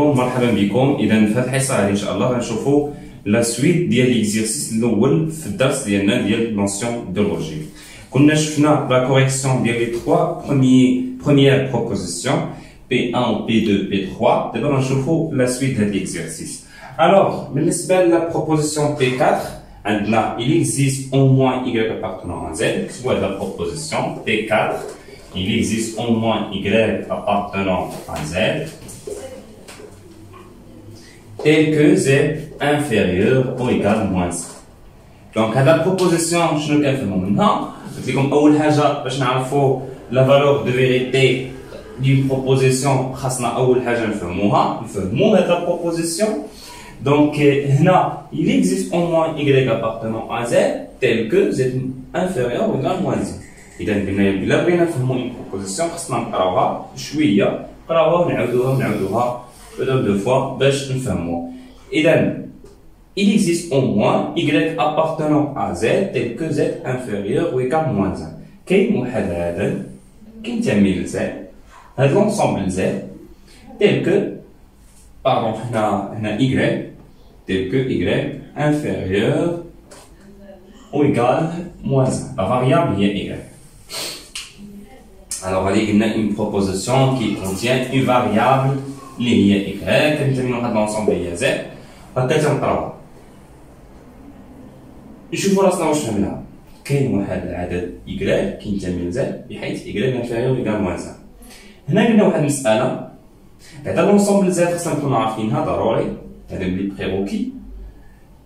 عليكم مرحبا بكم. اذا في هذه الحصه هذه ان شاء الله غنشوفوا لا سويت ديال ليكزيرسيس الاول في الدرس ديالنا ديال نونسيون دو لوجيك. كنا شفنا لا كوريكسيون ديال لي 3 بروميير بروبوزيسيون P1 P2 P3. دابا غنشوفوا لا سويت هاد ليكزيرسيس. الوغ بالنسبه لا بروبوزيسيون P4 عندنا il existe au moins y appartenant à z. كتبوا هاد لا بروبوزيسيون P4 il existe au moins y appartenant à z tel que z inférieur ou égal à moins 1. Donc هاد لا بروبوزيسيون شنو كنفهموا منها؟ قلت لكم اول حاجه باش نعرفوا لا فالور دو فيريتي دي بروبوزيسيون خاصنا اول حاجه نفهموا هاد لا بروبوزيسيون. Donc هنا il existe au moins y appartenant à z tel que z inférieur ou égal à moins 1. اذا بلا بغينا نفهموا اون بروبوزيسيون خاصنا نقراوها شويه، نقراوها ونعاودوها دو فوا باش نفهموا. اذا il existe au moins y appartenant à z tel que z inférieur ou égal à moins 1. كاين واحد عدد كينتمي ل z، هاد لونسومبل z tel que pardon هنا y tel que y inférieur ou égal à moins 1. La variable est y. Alors, on a une proposition qui contient une variable liée y. كنتميو لهاد لونسومبل هي z. هكا تنقراوها. نشوفوا راسنا واش فهمنا. كاين واحد العدد y كينتمي ل z بحيث y inférieur ou égal à moins 1. هنا قلنا واحد المسألة بعدا لونسومبل z خصنا نكونو عارفينها ضروري. هذا بلي بريروكي.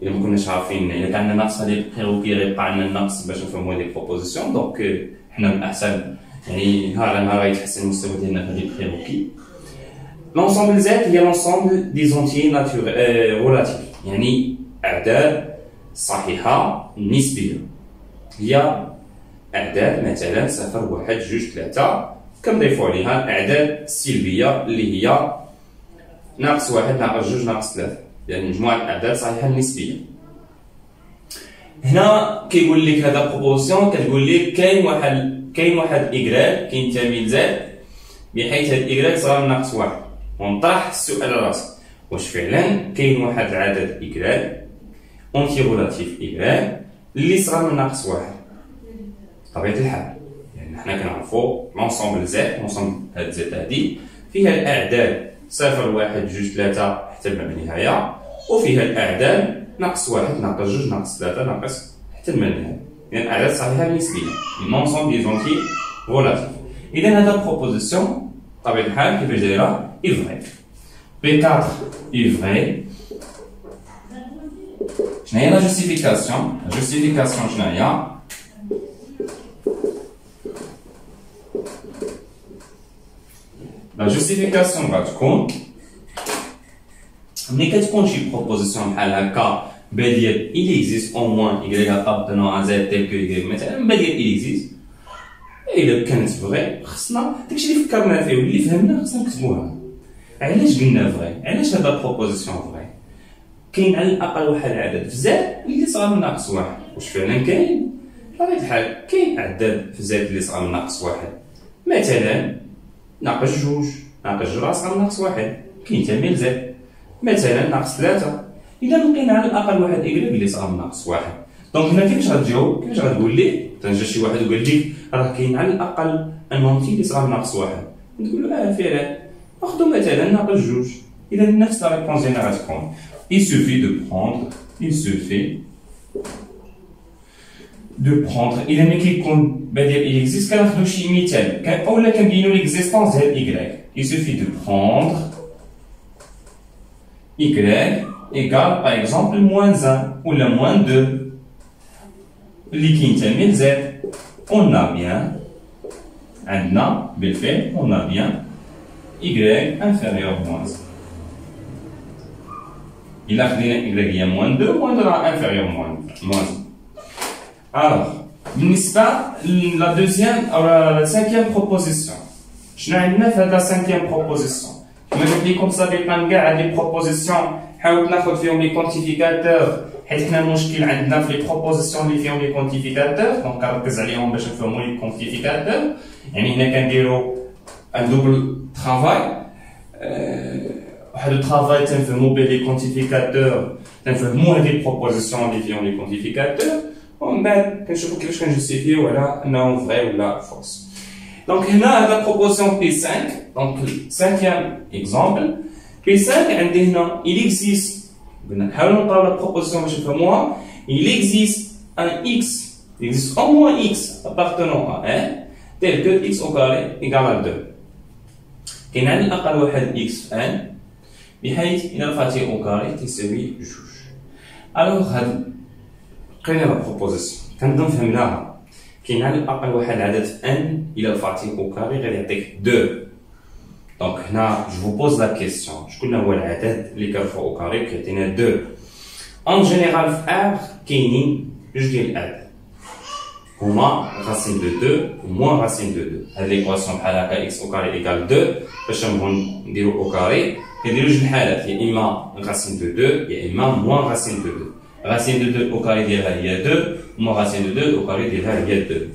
إلا ما كناش عارفين إلا كان عندنا نقص هاد لي بريروكي غيبقى عندنا النقص باش نفهمو هاد لي بروبوزيسيون. دونك حنا من الأحسن يعني نهار على نهار غيتحسن المستوى ديالنا في هاد لي بريروكي. لونسومبل z هي لونسومبل دي زونتيي رولاتيف، يعني أعداد صحيحة نسبية. هي أعداد مثلا 0 1 2 3 كنضيفو عليها الأعداد السلبية اللي هي ناقص 1 ناقص 2 ناقص 3، يعني مجموعة الأعداد صحيحة نسبية. هنا كيقول لك هذا بروبوزيسيون كتقول لك كاين واحد إكغال كينتمي ل z بحيث هاد إكغال صغر من ناقص 1. ونطرح السؤال راسك واش فعلا كاين واحد العدد إكغال أونتي رولاتيف إكغال اللي صغر من ناقص 1؟ بطبيعة الحال يعني حنا كنعرفو لونسومبل z لونسومبل هاد z هادي فيها الأعداد 0 1 2 3 حتى النهاية، وفيها الأعداد ناقص 1 ناقص 2 ناقص 3 ناقص حتى النهاية، يعني الأعداد صحيحة نسبية، لونسومبل دي زونتي رولاتيف. إذا هذا بروبوزيسيون بطبيعة الحال كيفاش دايرة؟ إي فغي. P4 إي فغي. شناهي لا جوستيفيكاسيون؟ لا جوستيفيكاسيون شناهي؟ لا جوستيفيكاسيون غتكون ملي كتكون شي بروبوزيسيون بحال هكا بديل il existe au moins y appartenant à z tel que y مثلا بديل il existe. إلا كانت فغي خصنا داكشي اللي فكرنا فيه واللي فهمنا خصنا نكتبوها. علاش قلنا فغي؟ علاش هذا بروبوزيسيون فغي؟ كاين على الأقل واحد العدد في z اللي صغر من ناقص 1. واش فعلا كاين؟ بطبيعة الحال كاين عدد في z اللي صغر من ناقص 1. مثلا ناقص 2 ناقص 2 راه صغر من ناقص 1 كينتمي ل z. مثلا ناقص 3. إذا لقينا على الأقل واحد إكغال اللي صغر من ناقص 1. دونك هنا كيفاش غتجاوب؟ كيفاش غتقول لي؟ تنجا شي واحد وقال لك راه كاين على الأقل ان اونتي اللي صغر من ناقص 1. تقول له فعلا ناخدو مثلا ناقص 2. إذا نفس لا ريبونس ديالنا غتكون il suffit de prendre إذا ملي كيكون بديل il existe كناخدو شي مثال أولا كنبينو ليكزيستونس ديال إكغال. il suffit de prendre y égale par exemple moins 1 ou moins 2 اللي كينتمي ل z. on a bien عندنا بالفعل on a bien y inférieur moins 1. إلا خدينا y هي moins 2 راه inférieur moins 1. alors بالنسبة لا دوزيام أو لا سانكيام بروبوزيسيون شنو عندنا في هاد لا سانكيام بروبوزيسيون؟ كما قلت لكم سابقا كاع هاد لي بروبوزيسيون حاولت ناخذ فيهم لي كونتيفيكاتور حيت حنا المشكل عندنا في لي بروبوزيسيون اللي فيهم لي كونتيفيكاتور. دونك كنركز عليهم باش نفهموا لي كونتيفيكاتور. يعني هنا كنديروا ان دوبل ترافاي le travail تنفهموا به les quantificateurs تنفهموا هذه البروبوزيسيون اللي فيهم les quantificateurs ومن بعد كنشوفوا كيفاش كنجوستيفيو على انه فري ولا فوس. دونك هنا هذا بروبوزيسيون بي 5 دونك cinquième exemple بي 5 عندي هنا il existe قلنا نحاولوا نقراو لا بروبوزيسيون باش نفهموها il existe un x il existe au moins x appartenant à 1 tel que x au carré égale à 2 كاين على الاقل واحد x في 1 بحيث إذا رفعتيه أو كاري تساوي جوج. ألوغ هاد قرينا لا بروبوزيسيون كنظن فهمناها. كاين على الأقل واحد العدد في ان إلا رفعتيه أو كاري غادي يعطيك 2. دونك هنا جو بوز لا كيسيون شكون هو العدد اللي كنرفعو أو كاري كيعطينا 2. أون جينيرال في ار كاينين جوج ديال الأعداد هما racine de 2 و moins racine de 2. هاد ليكواسيون بحال هكا x أو كاري إيكال 2 باش نبغيو نديرو أو كاري كنديرو جوج الحالات يا اما racine de 2 يا اما moins racine de 2. racine de 2 au carré ديالها هي 2 moins racine de 2 au carré ديالها هي 2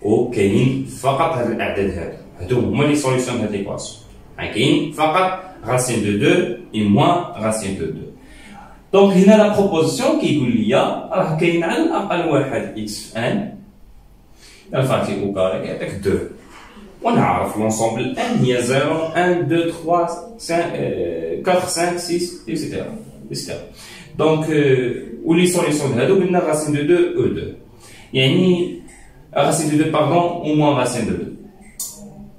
وكاينين فقط هاد الاعداد هادو هما لي سوليسيون هاد ليكواسيون كاين فقط racine de 2 et moins racine de 2. دونك هنا لا بروبوزيسيون كيقول لي راه كاين على الاقل واحد x في ان الا رفعتي او كاري كيعطيك 2 ونعرف لونسومبل ان هي 0 1 2 3 4 5 6 etc. دونك ولي سوليسيون هادو قلنا راسين دو 2 او 2 يعني راسين دو 2 باردون او موان راسين دو 2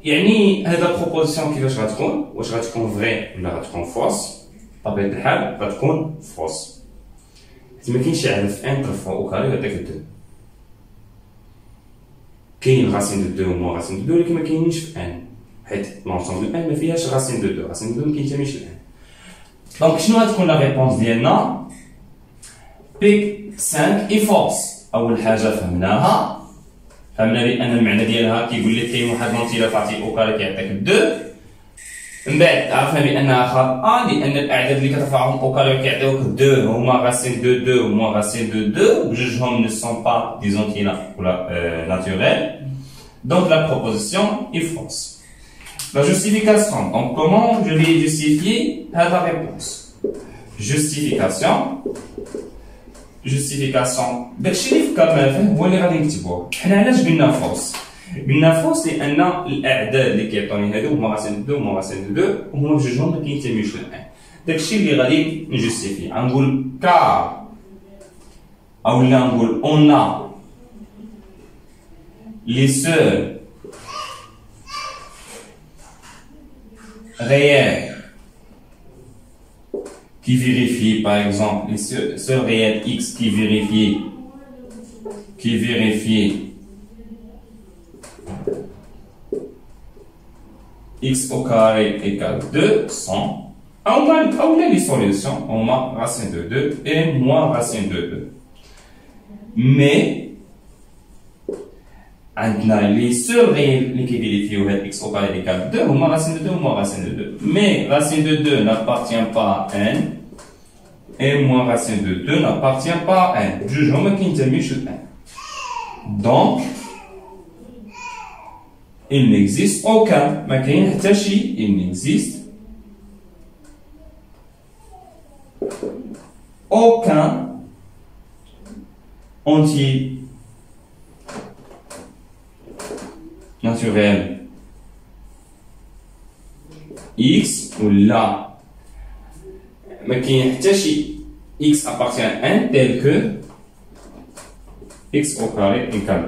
يعني هذا بروبوزيسيون كيفاش غتكون واش غتكون فري ولا غتكون فوس بطبيعة الحال غتكون فوس حيت ما كاينش عدد في ان ترفعو او كاري يعطيك 2 كاين راسين دو 2 و موان راسين دو 2 ولكن ما كاينينش في ان حيت لونسومبل ان ما فيهاش راسين دو 2 راسين دو 2 ما كينتميش لان. دونك شنو غتكون لا ريبونس ديالنا بي 5 اي فورس. اول حاجه فهمنا بان المعنى ديالها كيقول لك كاين واحد نوتي رفعتي او كاري كيعطيك 2 من بعد عرفنا بانها خاطئه لان الاعداد اللي كترفعهم او كاري كيعطيوك 2 هما راسين دو 2 و موان راسين دو 2 وبجوجهم نو سون با دي زونتي ناتوريل. Donc la proposition est fausse. La justification. Donc comment je vais justifier la réponse? Justification. داكشي اللي فكرنا فيه هو اللي غادي نكتبوه. حنا علاش قلنا فوس؟ قلنا فوس لان الاعداد اللي كيعطوني هادو هما راسين 2 وهما راسين 2 وهما بجوجهم ما كينتميوش للان. داكشي اللي غادي نجوستيفي. غنقول كار اولا نقول اون ا les seuls réels qui vérifient, par exemple, les seuls réels x qui vérifient x au carré égale 2 sont on a les solutions, on a racine de 2 et moins racine de 2. Mais عندنا لي سول ريل اللي كيفيريفيو هاد x au carré égale 2 هما racine de 2 و moins racine de 2 mais racine de 2 n'appartient pas à n et moins racine de 2 n'appartient pas à n بجوجهم ما كينتميوش ل n. donc il n'existe aucun ما كاين حتى شي il n'existe aucun entier naturel x ou là mais qui x appartient à n tel que x au carré égale.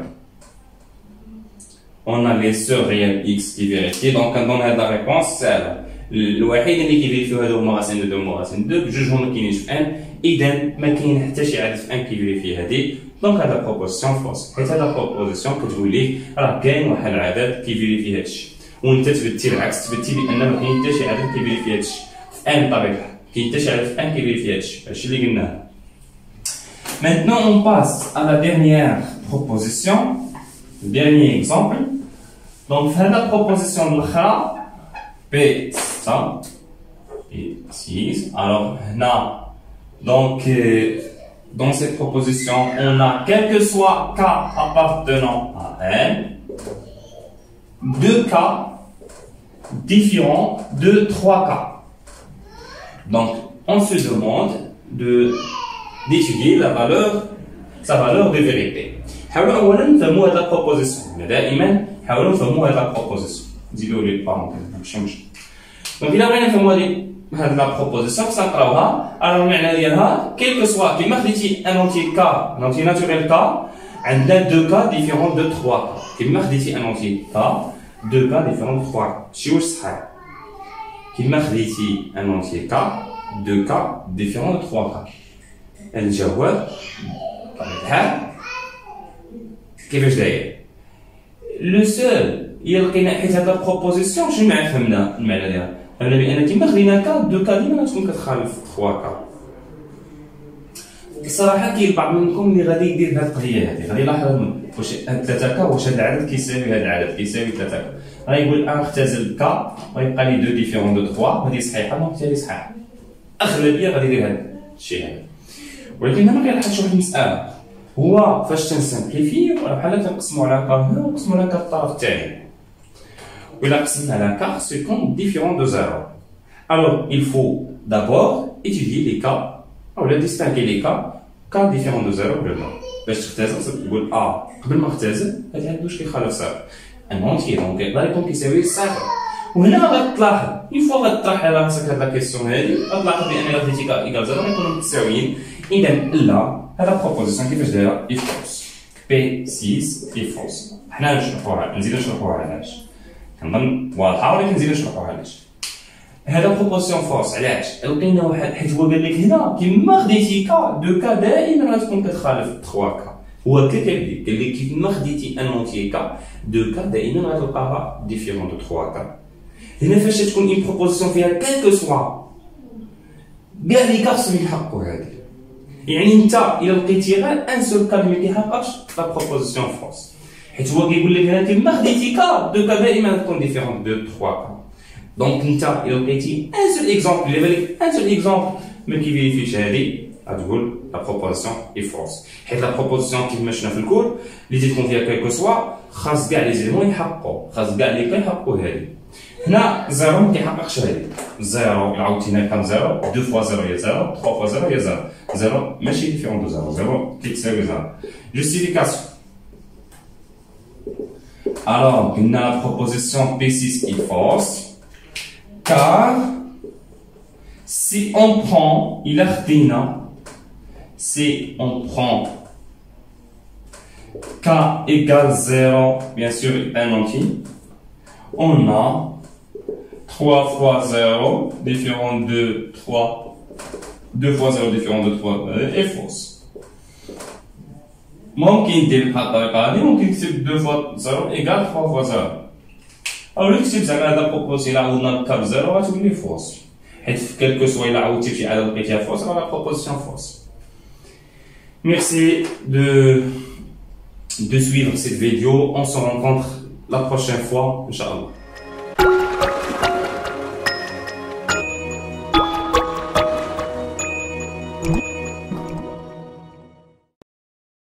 On a les seuls réels x qui vérifient donc quand on a la réponse c'est الوحيد اللي كيفيريفيو هادو هما راسين 2 هما راسين 2 بجوجهم ما كاينينش في ان اذا ما كاين حتى شي عدد في ان كيفيريفي هادي دونك هذا بروبوزيسيون فوس حيت هذا بروبوزيسيون كتقول ليه راه كاين واحد العدد كيفيريفي هادشي وانت تبدتي العكس تبدتي بان ما كاين حتى شي عدد كيفيريفي هادشي في ان بطبيعه كاين حتى شي عدد في ان كيفيريفي هادشي هادشي اللي قلناه. Maintenant on passe à la dernière proposition le dernier exemple. Donc في هذا البروبوزيسيون الاخرى P 6 et 6. Alors, là, donc, dans cette proposition, on a quel que soit K appartenant à N, deux cas différents de 3 cas. Donc, on se demande d'étudier sa valeur de vérité. حاولوا أولاً نفهموا هذه la proposition. دائماً حاولوا نفهموا هذه la proposition. نزيدوا لي parenthèse ماشي مشكل. دونك إلا بغينا نفهموا هذه la proposition خصنا نقراوها. alors المعنى ديالها quel que soit كيما خديتي un entier K, un entier naturel K, عندنا deux cas différents de 3 cas. كيما خديتي un entier K, deux cas différents de 3 cas. شي واش صحيح. كيما خديتي un entier K, deux cas différents de 3 cas. الجواب بطبيعة الحال كيفاش داير؟ لو سول هي لقينا حيت هاد البروبوزيسيون شنو معنى فهمنا المعنى ديالها؟ فهمنا بان كيما خدينا كا دو كا ديما غتكون كتخالف 3 كا. الصراحه كاين بعض منكم اللي غادي يدير هاد القضيه هادي، غادي يلاحظ واش هاد 3 كا واش هاد العدد كيساوي هاد العدد كيساوي 3 كا. غايقول اختزل كا ويبقى لي دو ديفيرون دو 3 هادي صحيحه دونك بالتالي صحيحه. اغلبيه غادي يدير هاد الشيء هذا. ولكن هنا كيلاحظ شي واحد المساله هو فاش تنسامبليفي بحال تنقسمو على كا هنا ونقسمو على كا الطرف الثاني. وإلا قسمنا على كا سي كون ديفيرون دو زيرو. Alors il faut d'abord étudier les cas ou distinguer les cas différents de zéro ولا لا. باش تختزل تقول قبل ما اختزل هاد العدد واش كيخالف صفر. ان اونتي دونك يقدر يكون كيساوي صفر. وهنا غتلاحظ اون فوا غتطرح على راسك هاد لا كيسيون هادي غتلاحظ بان الا خديتي كا ايكال زيرو غيكونوا متساويين. اذا لا هاد لا بروبوزيسيون كيفاش دايره؟ اي فولس. بي 6 اي فولس. حنا نشرحوها نزيدو نشرحوها علاش. كنظن واضحه ولكن نزيدو نشرحوها علاش. هذا بروبوزيسيون فورس علاش؟ لقينا واحد حيت هو قال لك هنا كيما خديتي كا دو كا دائما غتكون كتخالف 3 كا. هو هكا قال لك كيما خديتي ان اونتيي كا دو كا دائما غتلقاها ديفيرون دو 3 كا. هنا فاش تكون اون بروبوزيسيون فيها كال كو سوا كاع لي كا خصهم يحققوا هذه. يعني انت الا لقيتي غير ان سول كا اللي ما كيحققش لا بروبوزيسيون فورس. حيت هو كيقول لك هنا كيما خديتي كا دو كا دائما تكون ديفيرون دو 3 كا. دونك انت الا لقيتي ان سول اكزومبل اللي بالك ان سول اكزومبل ما كيفيريفيش هذه غتقول لا بروبوزيسيون اي فورس. حيت لا بروبوزيسيون كيما شفنا في الكور اللي تكون فيها كالكو سوا خاص كاع لي زيليمون يحققوا، خاص كاع لي كا يحققوا هذه. هنا زيرو ما كيحققش هذه. زيرو الا عاودتينا كان زيرو 2 فوا زيرو هي زيرو 3 فوا زيرو هي زيرو. زيرو ماشي ديفيرون دو زيرو. زيرو كيتساوي زيرو. جوستيفيكاسيون. Alors, on a la proposition P6 qui est fausse, car si on prend, si on prend K égale 0, bien sûr, un entier, on a 3 fois 0 différent de 3, 2 fois 0 différent de 3 est fausse. ممكن ندير بحال الطريقه هذه ممكن نكتب 2 فوا 0 ايكال 3 فوا 0 او نكتب زعما هذا بروبوزي الا عوضنا بكا بزيرو غتولي فوس حيت في كالكو سوا الا عوضتي شي عدد لقيتيها فوس راه لا بروبوزيسيون فوس. Merci de suivre cette vidéo. On se rencontre la prochaine fois, Inch'Allah.